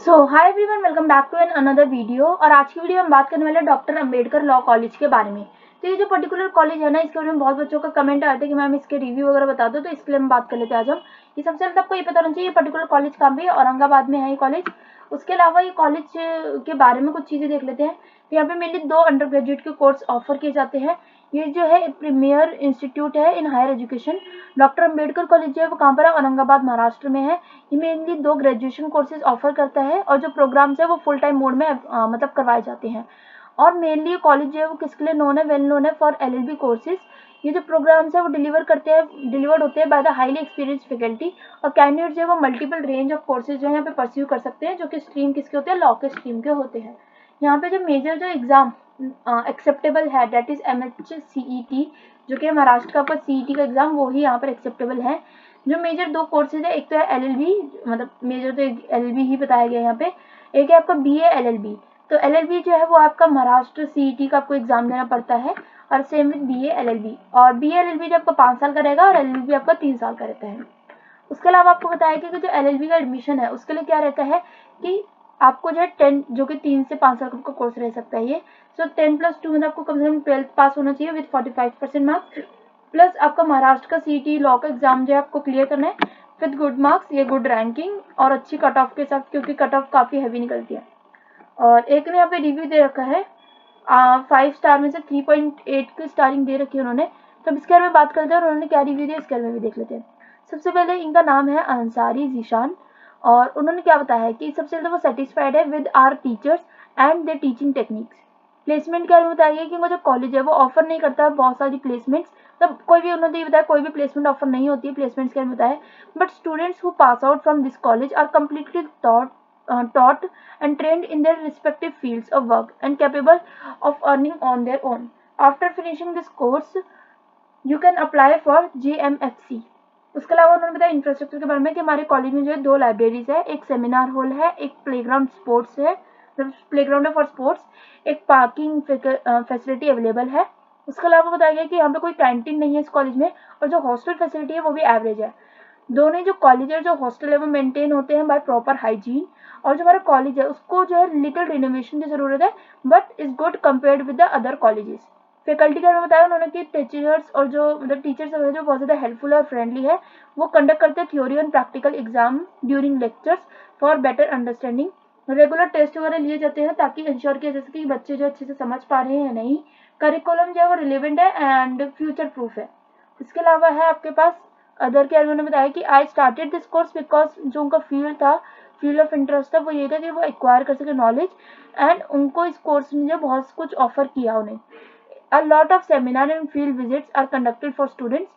So hi everyone, welcome back to an another video. और आज की वीडियो में बात करने वाले डॉक्टर अंबेडकर लॉ कॉलेज के बारे में। तो ये जो पर्टिकुलर कॉलेज है ना, इसके बारे में बहुत बच्चों का कमेंट आया था कि मैम इसके रिव्यू वगैरह बता दो, तो इसके लिए हम बात कर लेते हैं आज हम। ये सबसे पहले आपको ये पता होना चाहिए ये पर्टिकुलर कॉलेज कहाँ पे है, औरंगाबाद में है ये कॉलेज। उसके अलावा ये कॉलेज के बारे में कुछ चीज़ें देख लेते हैं। तो यहाँ पे मेनली 2 अंडर ग्रेजुएट के कोर्स ऑफर किए जाते हैं। ये जो है एक प्रीमियर इंस्टीट्यूट है in higher education. Doctor Ambedkar college जो है वो कहाँ पर है, औरंगाबाद महाराष्ट्र में है। ये मेनली 2 ग्रेजुएशन कोर्सेज ऑफर करता है और जो प्रोग्राम्स है वो फुल टाइम मोड में मतलब करवाए जाते हैं। और मेनली ये कॉलेज जो है वो किसके लिए नोन है, वेल नोन है फॉर LLB कोर्सेज। ये जो प्रोग्राम्स है वो डिलीवर्ड होते हैं by the highly experience faculty. और कैंडिडेट जो है वो मल्टीपल रेंज ऑफ कोर्सेज जो है यहाँ पे परस्यू कर सकते हैं, जो कि स्ट्रीम किसके होते हैं, लॉ के स्ट्रीम के होते हैं। यहाँ पे जो मेजर जो एग्जाम एक्सेप्टेबल है दैट इज MHCET, जो कि महाराष्ट्र का आपका CET का एग्जाम वो ही यहाँ पर एक्सेप्टेबल है। जो मेजर 2 कोर्सेज है, एक तो है LLB, मतलब मेजर तो LLB ही बताया गया है यहाँ पे। एक है आपका BA LLB। तो LLB जो है वो आपका महाराष्ट्र CET का आपको एग्जाम देना पड़ता है, और सेम विद BA LLB। और BA LLB जो आपका 5 साल का रहेगा और LLB आपका 3 साल का रहता है। उसके अलावा आपको बताया कि जो LLB का एडमिशन है उसके लिए क्या रहता है कि आपको जो है 10, जो कि 3 से 5 साल का कोर्स रह सकता है ये। सो 10+2 में आपको कम से कम 12th पास होना चाहिए विद 45% मार्क्स, प्लस आपका महाराष्ट्र का CET लॉ का एग्जाम जो है आपको क्लियर करना है विद गुड मार्क्स, ये गुड रैंकिंग और अच्छी कट ऑफ के साथ, क्योंकि कट ऑफ काफ़ी हैवी निकलती है। और एक ने यहाँ पे रिव्यू दे रखा है 5 स्टार में से 3.8 की स्टारिंग दे रखी है उन्होंने। तो इसके बारे में बात करते हैं और उन्होंने क्या रिव्यू दिया इसके बारे में भी देख लेते हैं। सबसे पहले इनका नाम है अंसारी जीशान, और उन्होंने क्या बताया है कि सबसे पहले वो सेटिस्फाइड है with our teachers and their teaching techniques. Placement के बारे में बताइए कि वो जो कॉलेज है वो ऑफर नहीं करता बहुत सारी प्लेसमेंट्स, तब कोई भी, उन्होंने ये बताया कोई भी प्लेसमेंट ऑफर नहीं होती है, प्लेसमेंट्स के बारे में बताया। But students who pass out from this college are completely taught and trained in their respective fields of work and capable of earning on their own. After finishing this course, you can apply for GMFC. उसके अलावा उन्होंने बताया infrastructure के बारे में कि हमारे college में जो है 2 लाइब्रेरीज है, एक सेमिनार हॉल है, एक प्लेग्राउंड स्पोर्ट्स है, प्लेग्राउंड है फॉर स्पोर्ट्स, एक पार्किंग फैसिलिटी अवेलेबल है। उसके अलावा बताया गया कि यहाँ पे कोई कैंटीन नहीं है इस कॉलेज में, और जो हॉस्टल फैसिलिटी है वो भी एवरेज है। दोनों जो कॉलेज है, जो हॉस्टल है वो मेंटेन होते हैं बाय प्रॉपर हाइजीन, और जो हमारा कॉलेज है उसको जो है लिटिल रिनोवेशन की जरूरत है, but is good compared with the other colleges. Faculty का बताया उन्होंने कि टीचर्स और जो मतलब टीचर्स जो बहुत ज़्यादा हेल्पफुल और फ्रेंडली है। वो कंडक्ट करते हैं थ्योरी और practical exam during lectures for better understanding. Regular test वगैरह लिए जाते हैं ताकि इंश्योर किया जा सके कि बच्चे जो अच्छे से समझ पा रहे हैं या नहीं। करिकुलम जो है वो रिलेवेंट है एंड फ्यूचर प्रूफ है। इसके अलावा है आपके पास अदर के, उन्होंने बताया कि I started this course because जो उनका फील्ड ऑफ इंटरेस्ट था वो ये था कि वो एक्वायर कर सके नॉलेज, एंड उनको इस कोर्स में जो बहुत कुछ ऑफर किया उन्हें। A lot of seminar and field visits are conducted for students,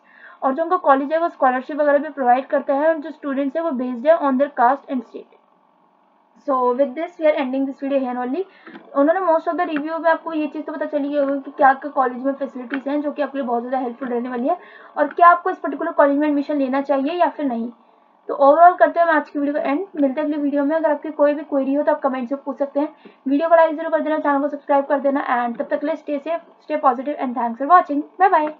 और जो उनका कॉलेज है वो स्कॉलरशिप वगैरह भी प्रोवाइड करता है, और जो स्टूडेंट्स है वो बेस्ड है on their caste and state. So with this we are ending this video here only. उन्होंने मोस्ट ऑफ द रिव्यू में आपको ये चीज़ तो पता चली होगी कि क्या क्या कॉलेज में फैसिलिटीज़ हैं जो कि आपके लिए बहुत ज़्यादा हेल्पफुल रहने वाली है, और क्या आपको इस पर्टिकुलर कॉलेज में एडमिशन लेना चाहिए या फिर नहीं। तो ओवरऑल करते हैं हम आज की वीडियो को एंड, मिलते हैं अगली वीडियो में। अगर आपकी कोई भी क्वेरी हो तो आप कमेंट से पूछ सकते हैं। वीडियो को लाइक जरूर कर देना, चैनल को सब्सक्राइब कर देना, एंड तब तक के लिए stay safe, stay positive and thanks for watching. Bye bye.